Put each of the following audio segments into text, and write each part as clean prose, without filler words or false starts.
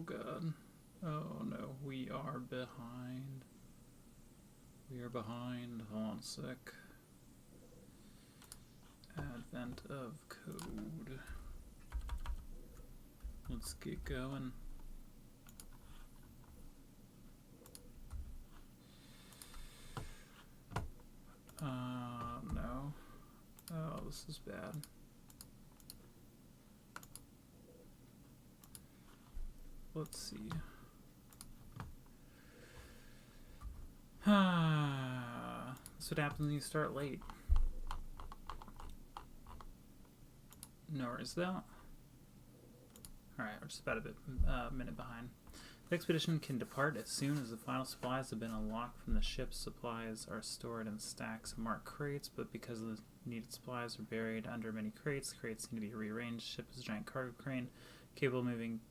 god. Oh no, we are behind. We are behind. Hold on a sec. Advent of code. Let's get going. No. Oh, this is bad. Let's see. That's what happens when you start late. No worries though. Alright, we're just about a minute behind. The expedition can depart as soon as the final supplies have been unlocked from the ship. Supplies are stored in stacks of marked crates, but because the needed supplies are buried under many crates, the crates need to be rearranged. The ship is a giant cargo crane capable of moving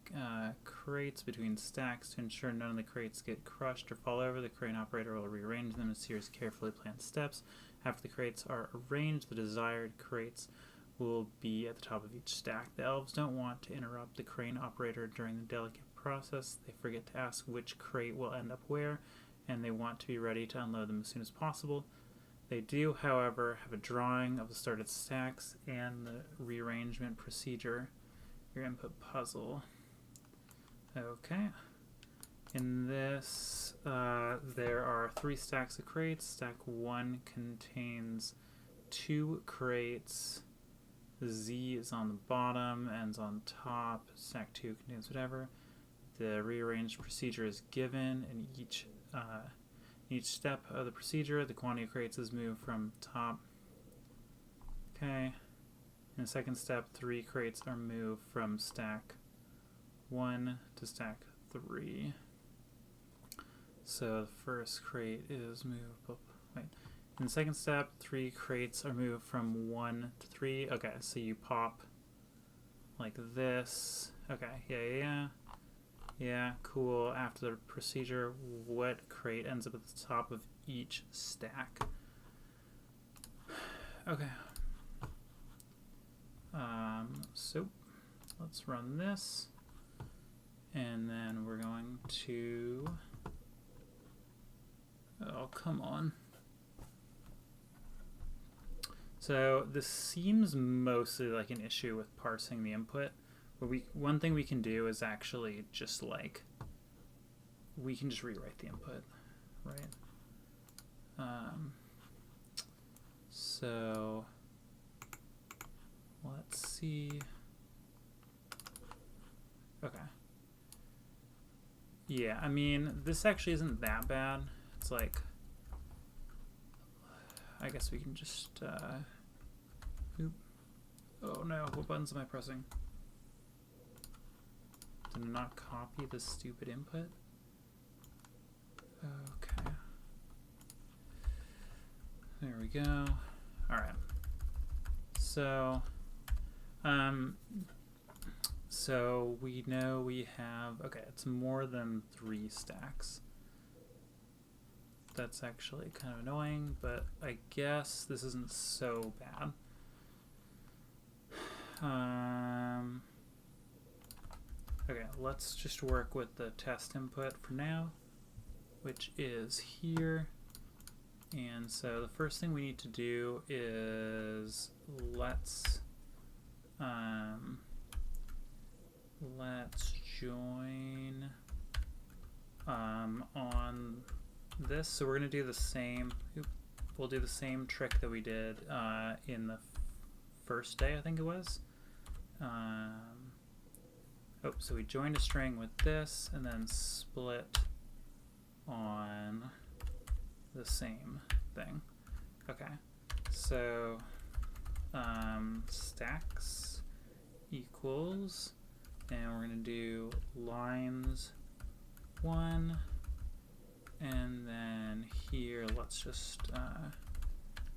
crates between stacks to ensure none of the crates get crushed or fall over. The crane operator will rearrange them in a series of carefully planned steps. After the crates are arranged, the desired crates will be at the top of each stack. The elves don't want to interrupt the crane operator during the delicate process. They forget to ask which crate will end up where, and they want to be ready to unload them as soon as possible. They do, however, have a drawing of the started stacks and the rearrangement procedure. Your input puzzle. Okay. In this, there are 3 stacks of crates. Stack 1 contains 2 crates. Z is on the bottom, N's on top. Stack 2 contains whatever. The rearranged procedure is given in each step of the procedure. The quantity of crates is moved from top. Okay. In the second step, 3 crates are moved from stack 1 to stack 3. So the first crate is moved up. Wait. In the second step, 3 crates are moved from 1 to 3. Okay, so you pop like this. Okay, yeah, cool. After the procedure, what crate ends up at the top of each stack? Okay. So let's run this, and then we're going to, oh, come on. So this seems mostly like an issue with parsing the input, but one thing we can do is actually just like, we can just rewrite the input, right? So let's see. Okay. Yeah, I mean, this actually isn't that bad. It's like, I guess we can just, oop. Oh no, what buttons am I pressing? Did I not copy the stupid input? Okay. There we go. Alright. So, so we know we have, okay, it's more than 3 stacks. That's actually kind of annoying, but I guess this isn't so bad. Okay, let's just work with the test input for now, which is here. And so the first thing we need to do is let's join on this. So we're going to do the same, we'll do the same trick that we did in the first day, I think it was. So we joined a string with this and then split on the same thing. Okay, so stacks equals, and we're going to do lines 1, and then here let's just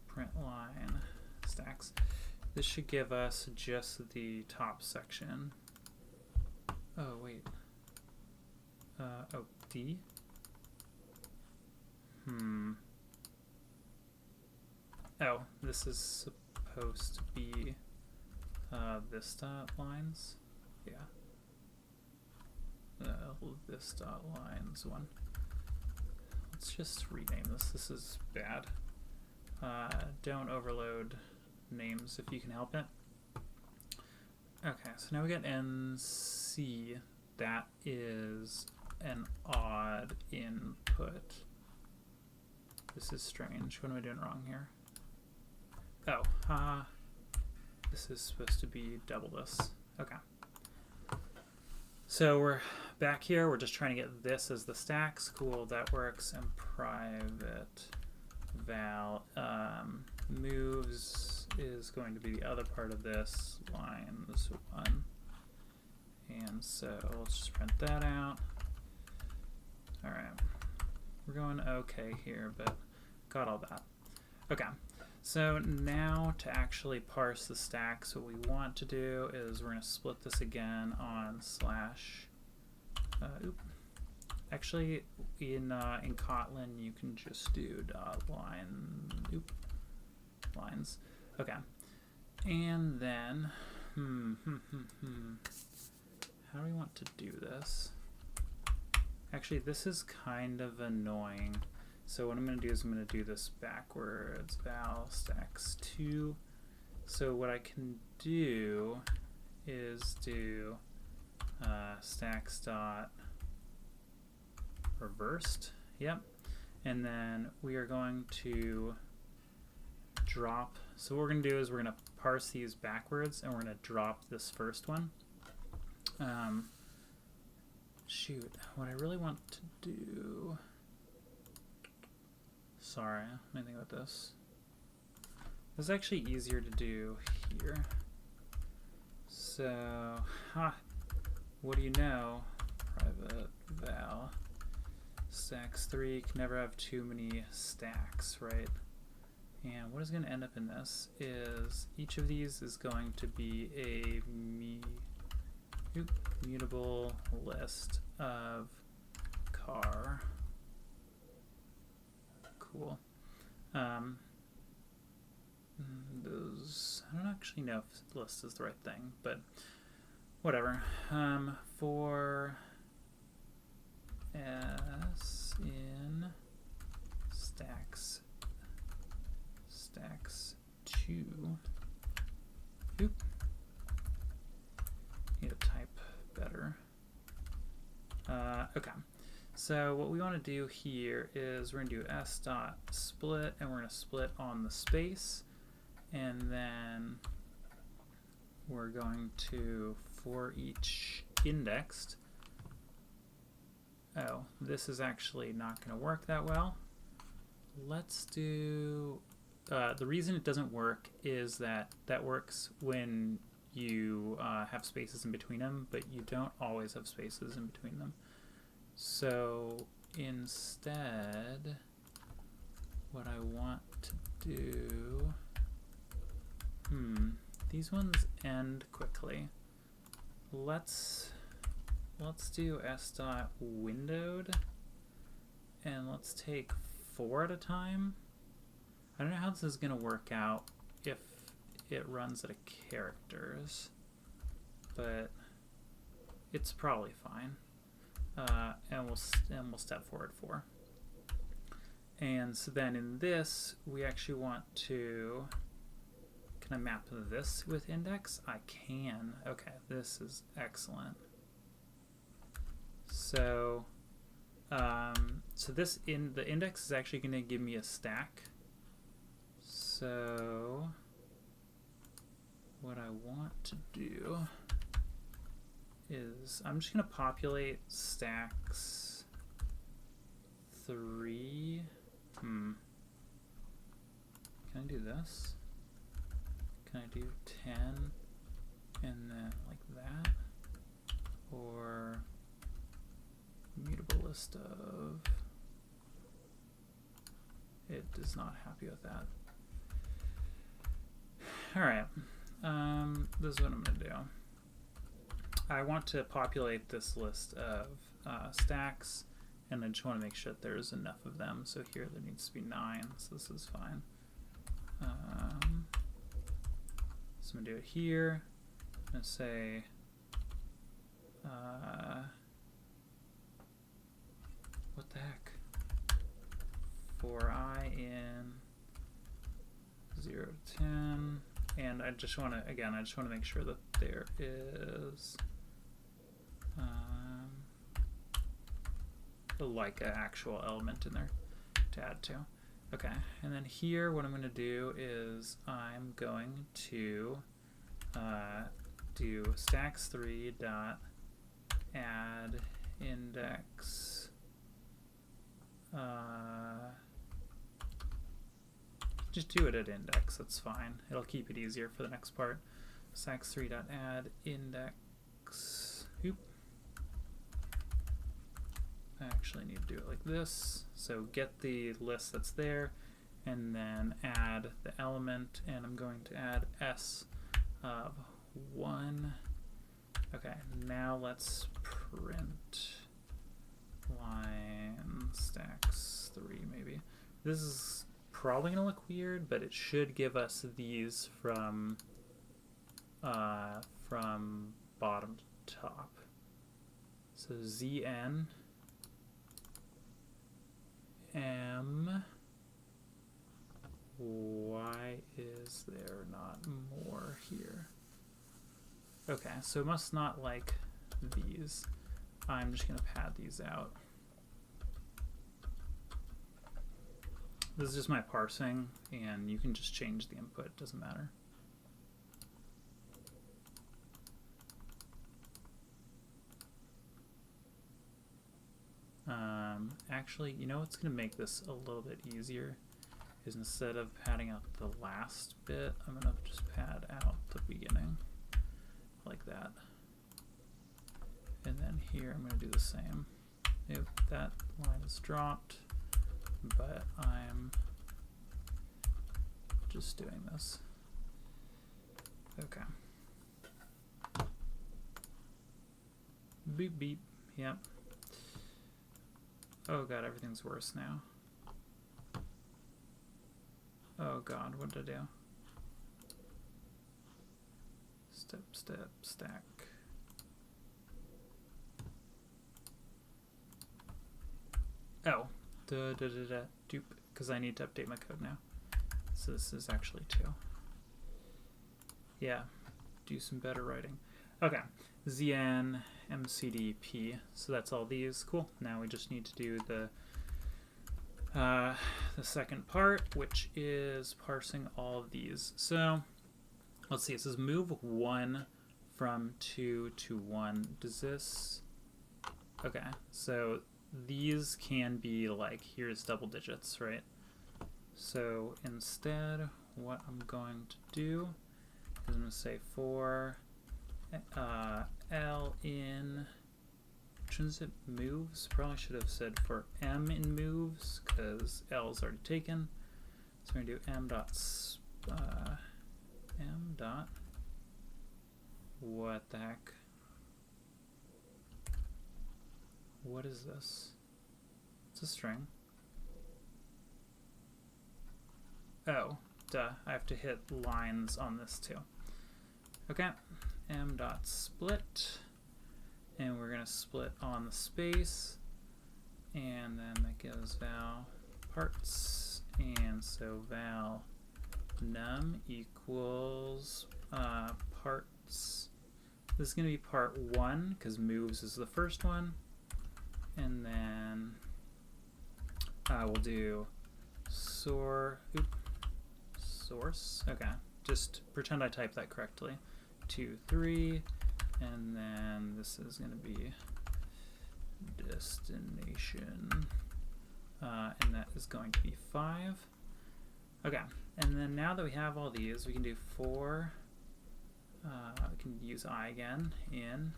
print line stacks. This should give us just the top section. Oh wait, oh, D? Oh, this is supposed to be this lines? Yeah. this dot lines one. Let's just rename this. This is bad. Don't overload names if you can help it. Okay, so now we got NC. That is an odd input. This is strange. What am I doing wrong here? Oh, this is supposed to be double this. Okay. So we're back here. We're just trying to get this as the stacks. Cool, that works. And private val moves is going to be the other part of this, lines 1. And so let's just print that out. All right. We're going okay here, but got all that. Okay. So now to actually parse the stacks, what we want to do is we're going to split this again on slash. Actually, in Kotlin, you can just do lines. Okay. And then, how do we want to do this? Actually, this is kind of annoying. So what I'm going to do is I'm going to do this backwards, val stacks 2. So what I can do is do stacks dot reversed. Yep. And then we are going to drop. So what we're going to do is we're going to parse these backwards, and we're going to drop this first one. Shoot, what I really want to do. Sorry, let me think about this. This is actually easier to do here. So, what do you know? Private val stacks 3 can never have too many stacks, right? And what is going to end up in this is each of these is going to be a mutable list of car. Cool. Those, I don't actually know if list is the right thing, but whatever. For S in stacks 2. Oop. Need to type better. Okay. So what we want to do here is we're going to do s dot split, and we're going to split on the space, and then we're going to, for each indexed, oh, this is actually not going to work that well. Let's do, the reason it doesn't work is that works when you have spaces in between them, but you don't always have spaces in between them. So instead, what I want to do, these ones end quickly. Let's do s dot windowed, and let's take 4 at a time. I don't know how this is going to work out if it runs out of characters, but it's probably fine. And we'll step forward 4. And so then in this, we actually want to, can I map this with index? I can. Okay, this is excellent. So, so this the index is actually going to give me a stack. So what I want to do is I'm just going to populate stacks 3. Can I do this? Can I do 10 and then like that? Or mutable list of, it is not happy with that. Alright, this is what I'm going to do. I want to populate this list of stacks, and I just want to make sure that there's enough of them. So here there needs to be 9, so this is fine. So I'm going to do it here. I'm going to say What the heck? For I in 0 to 10. And I just want to, again, I just want to make sure that there is like an actual element in there to add to. Okay, and then here what I'm going to do is I'm going to do stacks3 dot add index just do it at index, that's fine. It'll keep it easier for the next part. Stacks3 dot add index. Oop. I actually need to do it like this. So get the list that's there and then add the element, and I'm going to add s of 1. Okay, now let's print line stacks3 maybe. This is probably gonna look weird, but it should give us these from bottom to top. So Zn M, why is there not more here? Okay, so it must not like these. I'm just gonna pad these out. This is just my parsing, and you can just change the input, it doesn't matter. Actually, you know what's going to make this a little bit easier is instead of padding out the last bit, I'm going to just pad out the beginning like that. And then here I'm going to do the same. If that line is dropped, but I'm just doing this. Okay. Beep beep, yep. Oh god, everything's worse now. Oh god, what did I do? Step, step, stack. Oh, dupe, because I need to update my code now. So this is actually 2. Yeah, do some better writing. Okay, Zn mcdp. So that's all these. Cool. Now we just need to do the second part, which is parsing all of these. So let's see. It says move 1 from 2 to 1. Does this? Okay. So these can be like, here's double digits, right? So instead, what I'm going to do is I'm going to say for L in, which is it, moves? Probably should have said for M in moves, because L is already taken. So we're going to do M dot, what the heck? What is this? It's a string. Oh, duh, I have to hit lines on this too. Okay, M dot split, and we're gonna split on the space, and then that gives val parts, and so val num equals parts. This is gonna be part 1 because moves is the first one, and then we'll do source. Okay, just pretend I typed that correctly. 2, 3, and then this is going to be destination, and that is going to be 5. Okay, and then now that we have all these, we can do for, we can use I again in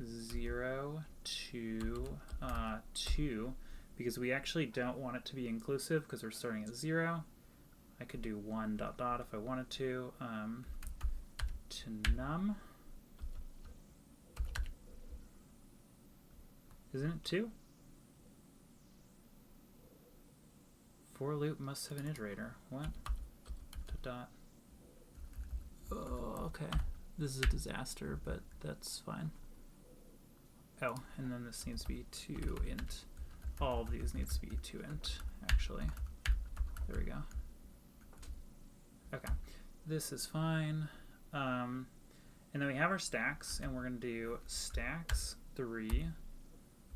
0 to 2, because we actually don't want it to be inclusive because we're starting at 0. I could do 1 dot dot if I wanted to num. Isn't it 2? For loop must have an iterator. What? Dot dot. Oh, okay. This is a disaster, but that's fine. Oh, and then this needs to be 2 int all of these needs to be 2int, actually. There we go. Okay, this is fine. And then we have our stacks, and we're going to do stacks 3,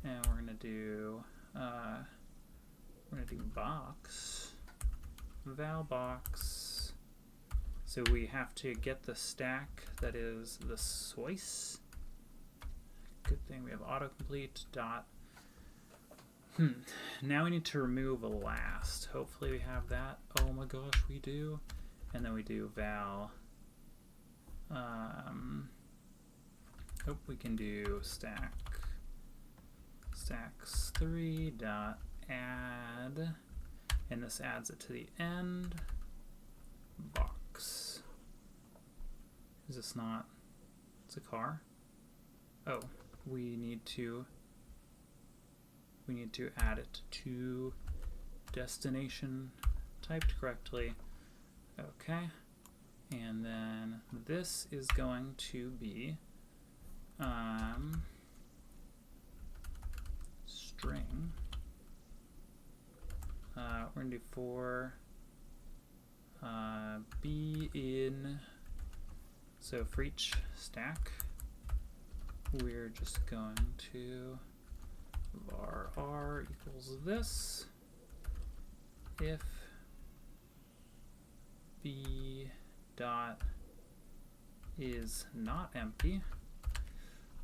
and we're going to do box, val box. So we have to get the stack that is the choice. Good thing we have autocomplete dot. Now we need to remove a last. Hopefully we have that. Oh my gosh, we do. And then we do val. We can do stacks 3 dot add, and this adds it to the end box. Is this not? It's a car. Oh, we need to add it to destination typed correctly. Okay. And then this is going to be string. We're going to do for b in, so for each stack, we're just going to var r equals this if b dot is not empty.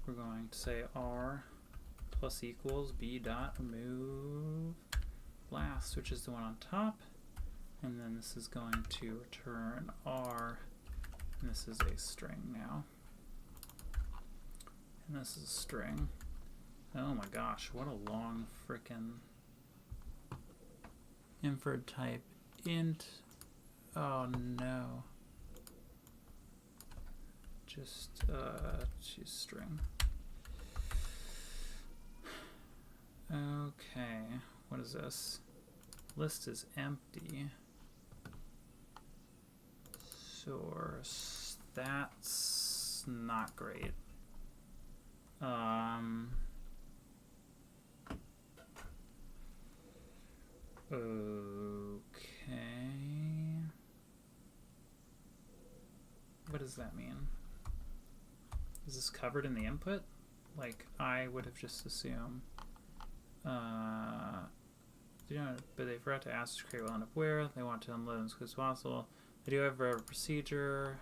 We're going to say r plus equals b dot remove last, which is the one on top, and then this is going to return r, and this is a string now, and this is a string. Oh my gosh, what a long frickin' inferred type int. Oh no. Just choose string. Okay, what is this? List is empty. Source. That's not great. Okay. What does that mean? Is this covered in the input? Like, I would have just assumed. But they forgot to ask to create well enough where. They want to unload as quick as possible. They do have a procedure.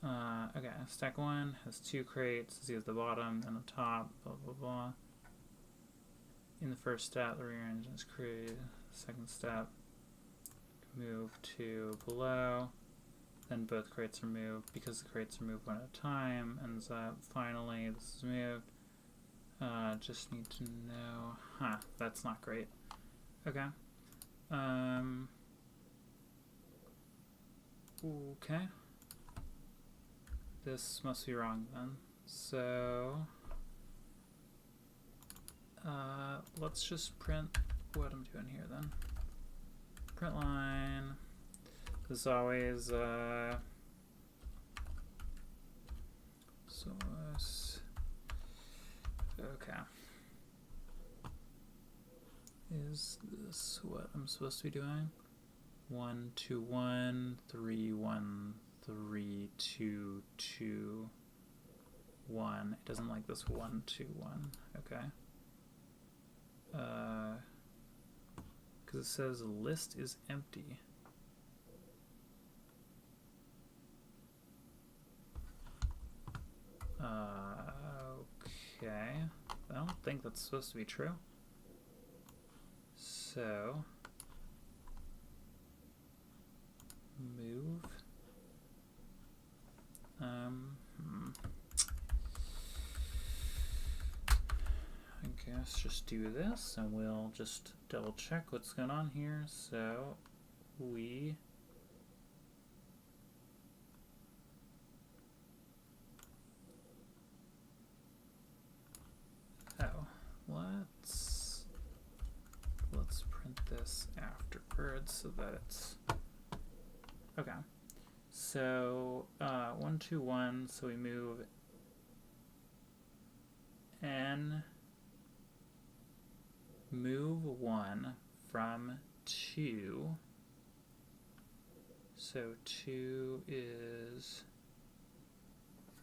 Okay, stack 1 has 2 crates. See at the bottom and the top, blah, blah, blah. In the first step, the rearrange is created. Second step, move to below. Then both crates are moved. Because the crates are moved one at a time, ends up finally this is moved. Just need to know. That's not great. Okay. Okay. This must be wrong then. So let's just print what I'm doing here then. Print line. As always, source. Okay. Is this what I'm supposed to be doing? 1 2 1 3 1 3 2 2 1. It doesn't like this 1 2 1. Okay. Because it says the list is empty. Okay. I don't think that's supposed to be true. So move. I guess just do this, and we'll just double check what's going on here. So we let's print this afterwards so that it's okay. So 1 2 1. So we move n move 1 from 2. So 2 is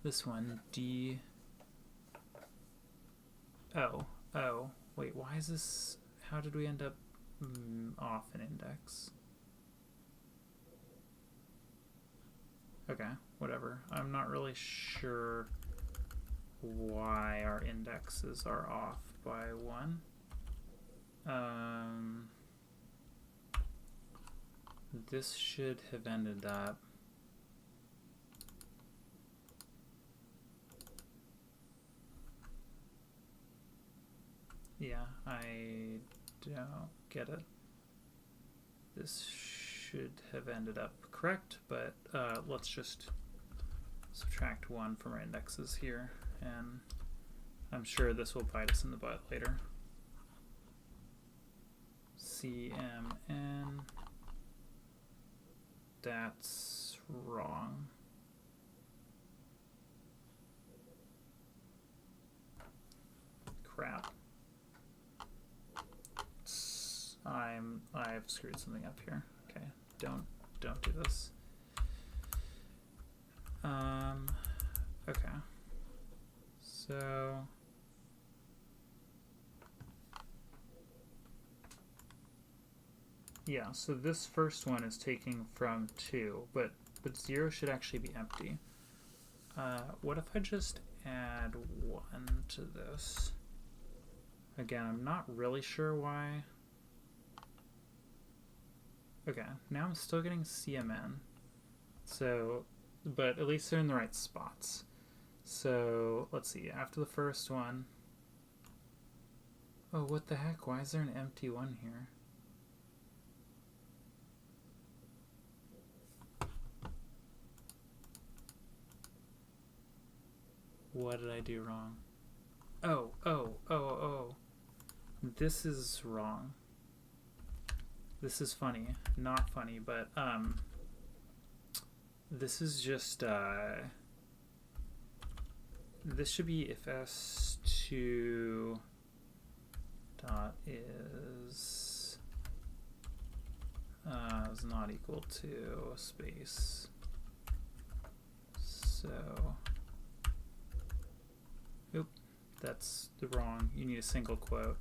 this one, D. Oh, wait, why is this, how did we end up off an index? Okay, whatever. I'm not really sure why our indexes are off by 1. This should have ended up yeah, I don't get it. This should have ended up correct, but let's just subtract 1 from our indexes here, and I'm sure this will bite us in the butt later. CMN, that's wrong. Crap. I've screwed something up here. Okay, don't do this. Okay. So yeah, so this first one is taking from 2, but 0 should actually be empty. What if I just add 1 to this? Again, I'm not really sure why. Okay, now I'm still getting CMN. So, but at least they're in the right spots. So, let's see, after the first one. Oh, what the heck? Why is there an empty 1 here? What did I do wrong? Oh. This is wrong. This is funny. Not funny, but this is just this should be if s2 dot is not equal to space. So oop, that's the wrong. You need a single quote.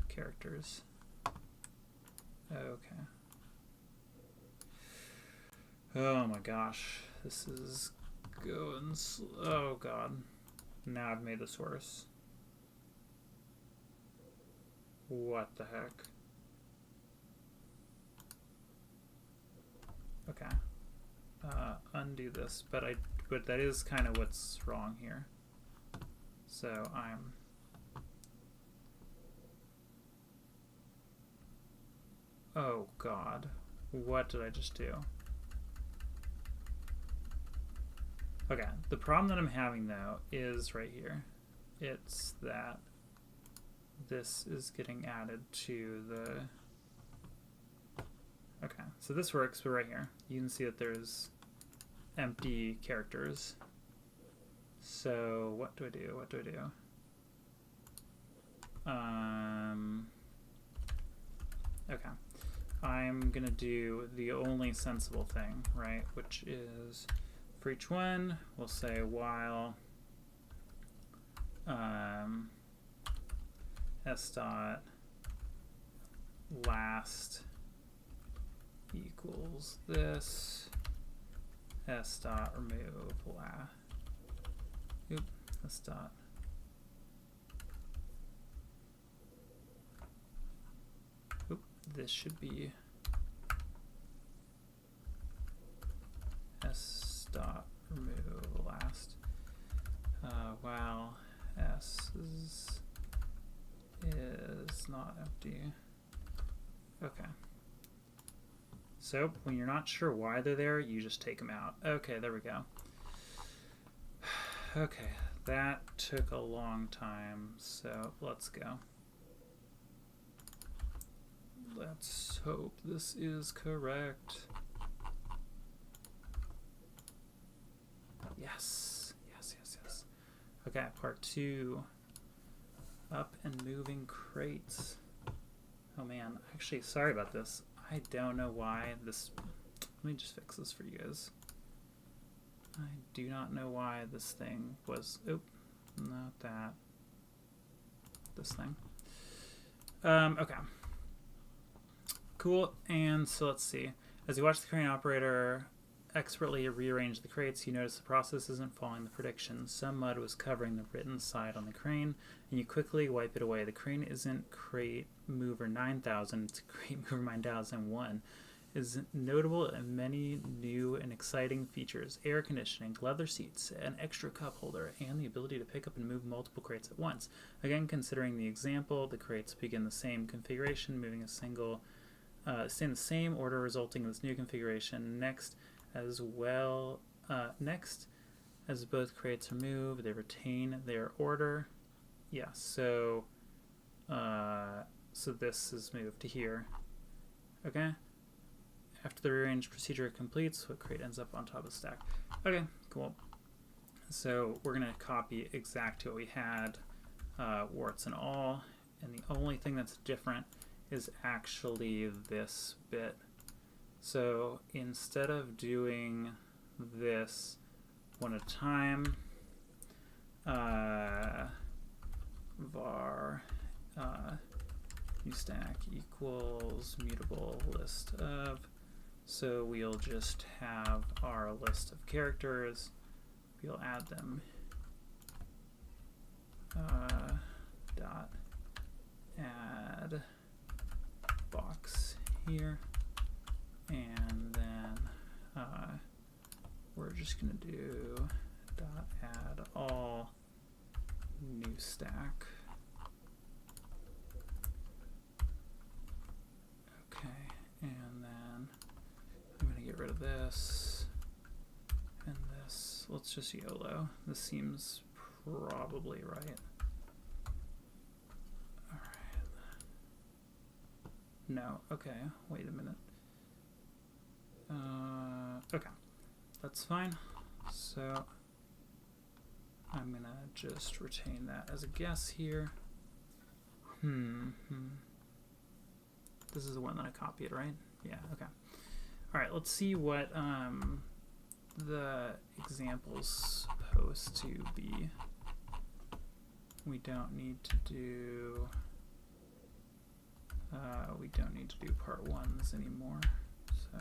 Characters. Okay. Oh my gosh, this is going oh god. Now I've made this worse. What the heck? Okay. Undo this, but that is kind of what's wrong here. So I'm oh god, what did I just do? Okay, the problem that I'm having though is right here. It's that this is getting added to the... Okay, so this works, but right here, you can see that there's empty characters. So what do I do? What do I do? Okay. I'm gonna do the only sensible thing, right? Which is for each one, we'll say while s dot last equals this, s dot remove last. Oop, s dot. Oop, this should be s dot remove last while s is not empty. Okay. So when you're not sure why they're there, you just take them out. Okay, there we go. Okay, that took a long time, so let's go. Let's hope this is correct. Yes. Okay, part 2. Up and moving crates. Oh man, actually, sorry about this. I don't know why this... Let me just fix this for you guys. I do not know why this thing was... Oop, not that. This thing. Okay. Cool, and so let's see. As you watch the crane operator expertly rearrange the crates, you notice the process isn't following the prediction. Some mud was covering the written side on the crane, and you quickly wipe it away. The crane isn't crate mover 9000, it's crate mover 9001. Is notable in many new and exciting features: air conditioning, leather seats, an extra cup holder, and the ability to pick up and move multiple crates at once. Again, considering the example, the crates begin the same configuration, moving a single, stay in the same order, resulting in this new configuration. Next, as well, next, as both crates are moved, they retain their order. Yeah, so this is moved to here. Okay. After the rearrange procedure completes, what crate ends up on top of the stack. Okay, cool. So we're going to copy exactly what we had, warts and all, and the only thing that's different is actually this bit. So instead of doing this one at a time, var new stack equals mutable list of. So we'll just have our list of characters. We'll add them. Dot add box here, and then we're just going to do dot add all new stack. Okay, and then I'm going to get rid of this and this. Let's just YOLO. This seems probably right. Alright. No, okay, wait a minute. Okay, that's fine. So I'm going to just retain that as a guess here. This is the one that I copied, right? Yeah, okay. All right, let's see what the example's supposed to be. We don't need to do part ones anymore. So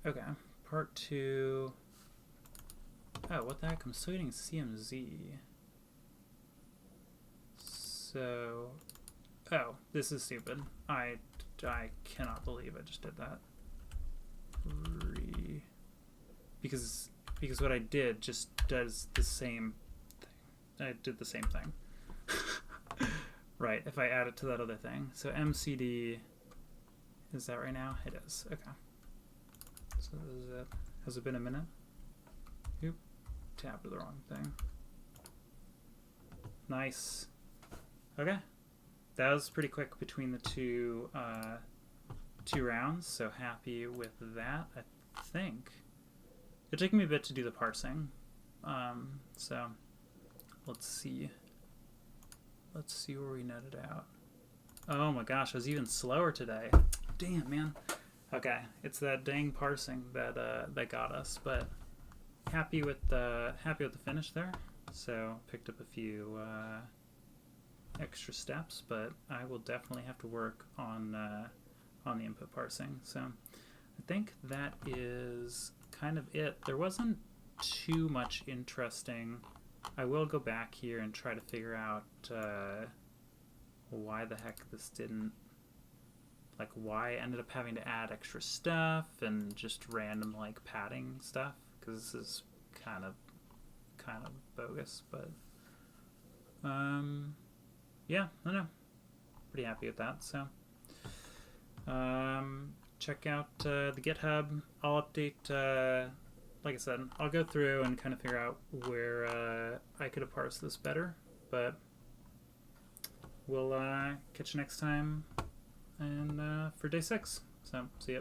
okay, part two. Oh, what the heck? I'm still getting CMZ. So, oh, this is stupid. I cannot believe I just did that. Because what I did just does the same thing. I did the same thing. Right, if I add it to that other thing. So MCD, is that right now? It is, okay. So this is it. Has it been a minute? Oop, tapped to the wrong thing. Nice. Okay, that was pretty quick between the two rounds, so happy with that. I think it took me a bit to do the parsing, so let's see where we netted out. Oh my gosh, I was even slower today. Damn, man. Okay, it's that dang parsing that that got us, but happy with the finish there. So picked up a few extra steps, but I will definitely have to work on the input parsing. So I think that is kind of it. There wasn't too much interesting. I will go back here and try to figure out why the heck this didn't, like why I ended up having to add extra stuff and just random like padding stuff, because this is kind of bogus, but yeah, I don't know. Pretty happy with that. So check out the GitHub. I'll update, like I said, I'll go through and kind of figure out where I could have parsed this better, but we'll catch you next time and for day 6. So see ya.